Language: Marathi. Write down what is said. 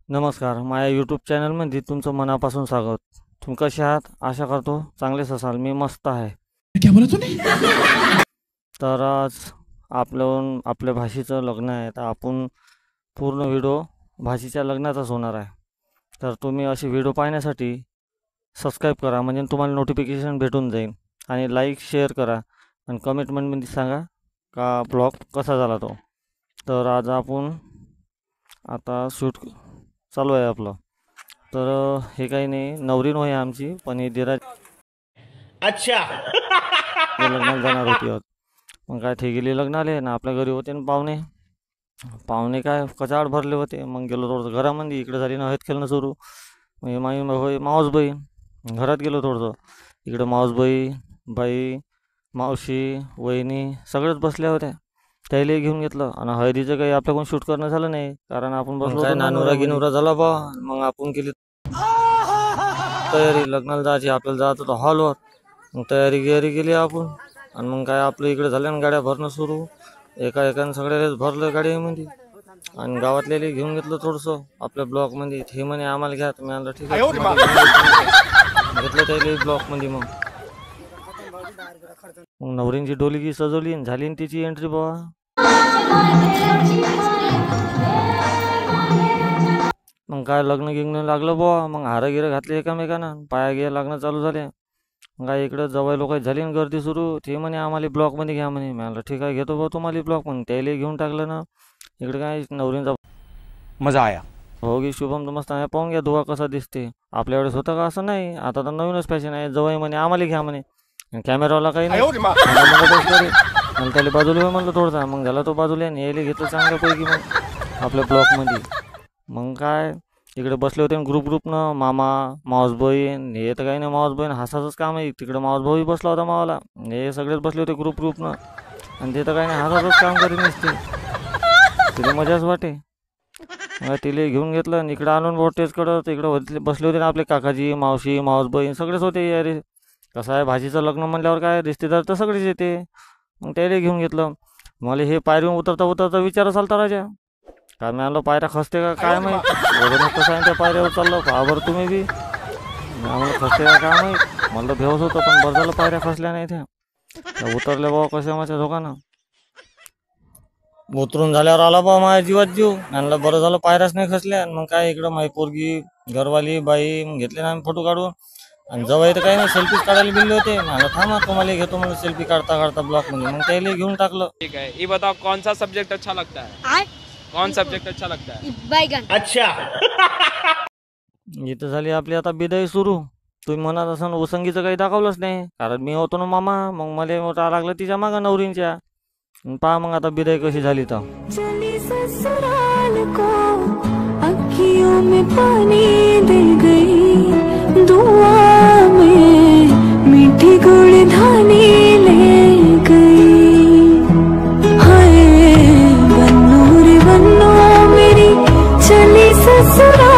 नमस्कार, माझ्या यूट्यूब चॅनलमध्ये तुमचं मनापासून स्वागत. तुम्ही कसे आहात? आशा करतो चांगलेच असाल. मी मस्त आहे. क्या बोला तूने? तर आज आपल्या भाषेचं लग्न आहे, तर आपण पूर्ण व्हिडिओ भाषेच्या लग्नाचाच होणार आहे. तर तुम्ही असे व्हिडिओ पाहण्यासाठी सबस्क्राईब करा, म्हणजे तुम्हाला नोटिफिकेशन भेटून जाईल. आणि लाईक शेअर करा आणि कमेंटमध्ये सांगा का ब्लॉग कसा झाला तो. तर आज आपण आता शूट चालू आहे आपलं. तर हे काही नाही, नवरीन होय आमची, पण ही दिरा अच्छा लग्नाला जाणार होती आज. मग काय ते गेली लग्नाले ना, आपल्या घरी होते ना पाहुणे काय कचाड भरले होते. मग गेलो थोडंसं घरामध्ये, इकडे झाली ना हळद खेळणं सुरू. मग मावस बहीण घरात गेलो थोडंसं, इकडं मावस बाई मावशी वहिनी सगळेच बसल्या होत्या. त्याला घेऊन घेतलं आणि हळदीचं काही आपल्याकडून शूट करणं झालं नाही, कारण आपण बसलो नानुरा गिनुरा झाला बा. मग आपण केली तयारी लग्नाला जायची, आपल्याला जायचं होतं हॉलवर. मग तयारी केली आपण. आणि मग काय आपलं इकडे झाल्या ना गाड्या भरणं सुरू, एकानं सगळ्यालाच भरलं गाडीमध्ये. आणि गावातल्याला घेऊन घेतलं थोडंसं आपल्या ब्लॉकमध्ये. हे म्हणे आम्हाला घ्या, तुम्ही आणलं ठीक आहे घेतलं त्याला ब्लॉकमध्ये. मग नवरींची डोलगी सजवली झाली आणि तिची एंट्री बाबा. मग काय लग्न गिग्न लागलं बुवा. मग हार गिरं घातले एकामेकानं, पाया गिया लागणं चालू झाले. मग काय इकडं जवळ लोक झाली गर्दी सुरू. ते म्हणे आम्हाला ब्लॉकमध्ये घ्या म्हणे. म्हणलं ठीक आहे घेतो भाऊ तुम्हाला ब्लॉकमध्ये. त्याला घेऊन टाकलं ना. इकडे काय नवरींचा मजा आया. हो गी शुभम मस्त आहे. पाहून घ्या धुवा कसा दिसते. आपल्या वेळेस होतं का असं नाही, आता तर नवीनच फॅशन आहे. जवळ म्हणे आम्हाला घ्या म्हणे. कॅमेरावाला काही नाही आणि त्याला बाजूला म्हणलं थोडंसा. मग झाला तो बाजूला आणि यायला घेतलं चांगल्यापैकी मग आपल्या ब्लॉकमध्ये. मग काय इकडे बसले होते ग्रुपनं मामा मावस बहीण. हे तर काही नाही, मावस बहीण हसाचंच काम आहे. तिकडे मावस भाऊही बसला होता मावाला. हे सगळेच बसले होते ग्रुपनं. आणि ते तर काही नाही, हसाचंच काम करीत नसते. तिला मजाच वाटे. मग तिला घेऊन घेतलं आणि इकडं आणून बोटेजकडं इकडं बसले होते ना आपले काकाजी मावशी मावस बहीण सगळेच होते. अरे कसं आहे, भाजीचं लग्न म्हणल्यावर काय रिश्तेदार तर सगळेच येते. मग त्याला घेऊन घेतलं. मला हे पायरीहून उतरता विचार चालता राजा काय मिळालं, पायऱ्या खसते का काय माहीत. वजन कसं आहे त्या पायऱ्यावर चाललं पावर तुम्ही बी. आम्हाला खसते का काय माहीत. मला भेवस होतं, पण बरं झालं पायऱ्या खसल्या नाही त्या उतरल्या बाबा कशा माझ्या धोकानं. उतरून झाल्यावर आला बा माझ्या जीवात जीव. म्हणलं बरं झालं पायऱ्याच नाही खसल्या. मग काय इकडं माझी पोरगी घरवाली बाई मग घेतले ना आम्ही फोटो काढून. आणि जवळ तर काही नाही, सेल्फीच काढायला बिल्ले होते. मला थांबा तुम्हाला घेतो म्हणून सेल्फी काढता ब्लॉकमध्ये. मग त्याला घेऊन टाकलं. ठीक है, ये बताओ कौन सा सब्जेक्ट अच्छा लगता है? कौन सब्जेक्ट अच्छा लगता है? बैगन. अच्छा इथं झाली आपली आता बिदाई सुरू. तुम्ही म्हणत असाल उसंगीचं काही दाखवलंच नाही, कारण मी होतो ना मामा. मग मला मोठा लागलं तिच्या मागं नवरींच्या. पहा मग आता बिदाई कशी झाली तर. अखियों में पानी दे गई, दुआ में मीठी गुड़धानी ले गई. हाय बन्नो रे बन्नो मेरी चली ससुराल.